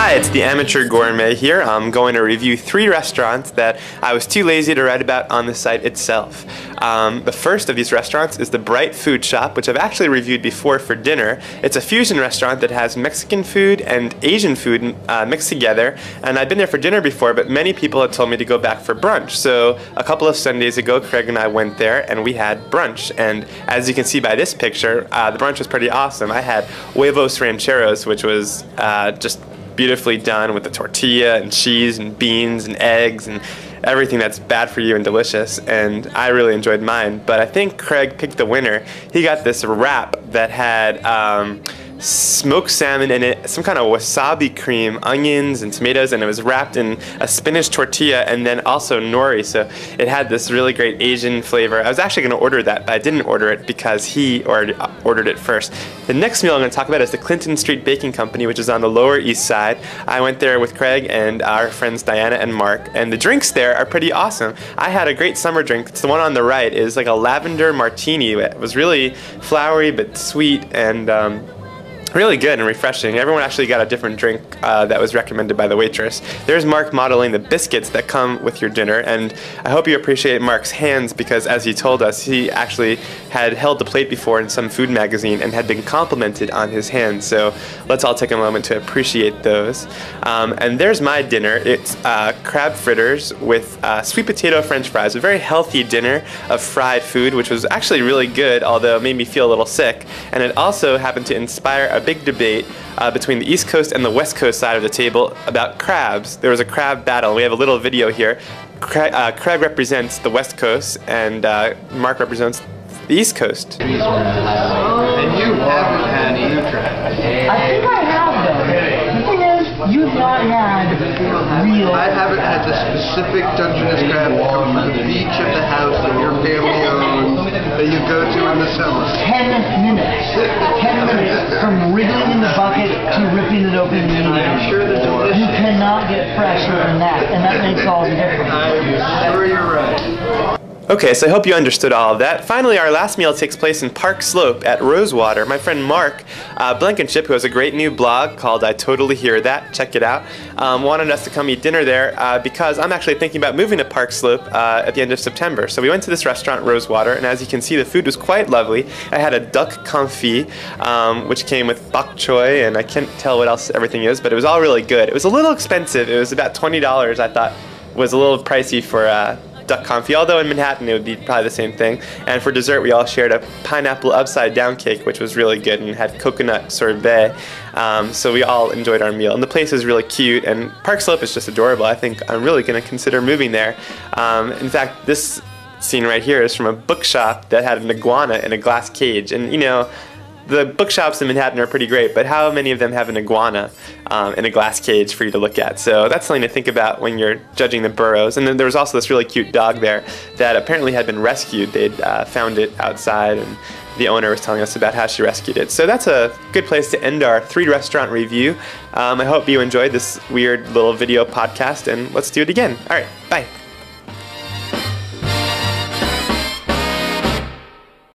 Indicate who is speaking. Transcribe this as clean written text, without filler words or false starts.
Speaker 1: Hi, it's the Amateur Gourmet here. I'm going to review 3 restaurants that I was too lazy to write about on the site itself. The first of these restaurants is the Bright Food Shop, which I've actually reviewed before for dinner. It's a fusion restaurant that has Mexican food and Asian food mixed together, and I've been there for dinner before, but many people had told me to go back for brunch. So a couple of Sundays ago, Craig and I went there and we had brunch, and as you can see by this picture, the brunch was pretty awesome. I had huevos rancheros, which was just beautifully done with the tortilla and cheese and beans and eggs and everything that's bad for you and delicious, and I really enjoyed mine. But I think Craig picked the winner. He got this wrap that had smoked salmon in it, some kind of wasabi cream, onions and tomatoes, and it was wrapped in a spinach tortilla and then also nori, so it had this really great Asian flavor. I was actually going to order that, but I didn't order it because he ordered it first. The next meal I'm going to talk about is the Clinton Street Baking Company, which is on the Lower East Side. I went there with Craig and our friends Diana and Mark, and the drinks there are pretty awesome. I had a great summer drink. It's the one on the right. It was like a lavender martini. It was really flowery but sweet and really good and refreshing. Everyone actually got a different drink that was recommended by the waitress. There's Mark modeling the biscuits that come with your dinner, and I hope you appreciate Mark's hands because, as he told us, he actually had held the plate before in some food magazine and had been complimented on his hands. So let's all take a moment to appreciate those. And there's my dinner. It's crab fritters with sweet potato French fries. A very healthy dinner of fried food, which was actually really good, although it made me feel a little sick. And it also happened to inspire a big debate between the East Coast and the West Coast side of the table about crabs. There was a crab battle. We have a little video here. Craig represents the West Coast and Mark represents the East Coast.
Speaker 2: And you haven't had either crab.
Speaker 3: I think I have though. The thing is, you've not had real.
Speaker 2: I haven't had the specific Dungeness crab that comes from the beach of the house that your family owns that you go to in the summer.
Speaker 3: 10 minutes. 10 minutes from wriggling in the bucket to ripping it open and eating it.
Speaker 2: I'm sure they're delicious.
Speaker 3: You cannot get fresher than that, and that makes all the difference.
Speaker 2: I'm sure you're right.
Speaker 1: Okay, so I hope you understood all of that. Finally, our last meal takes place in Park Slope at Rosewater. My friend Mark Blankenship, who has a great new blog called I Totally Hear That, check it out, wanted us to come eat dinner there because I'm actually thinking about moving to Park Slope at the end of September. So we went to this restaurant, Rosewater, and as you can see, the food was quite lovely. I had a duck confit, which came with bok choy, and I can't tell what else everything is, but it was all really good. It was a little expensive. It was about $20, I thought was a little pricey for duck confit, although in Manhattan it would be probably the same thing. And for dessert we all shared a pineapple upside down cake, which was really good and had coconut sorbet. So we all enjoyed our meal, and the place is really cute, and Park Slope is just adorable. I think I'm really going to consider moving there. In fact, this scene right here is from a bookshop that had an iguana in a glass cage, and you know, the bookshops in Manhattan are pretty great, but how many of them have an iguana in a glass cage for you to look at? So that's something to think about when you're judging the boroughs. And then there was also this really cute dog there that apparently had been rescued. They'd found it outside, and the owner was telling us about how she rescued it. So that's a good place to end our 3 restaurant review. I hope you enjoyed this weird little video podcast, and let's do it again. All right, bye.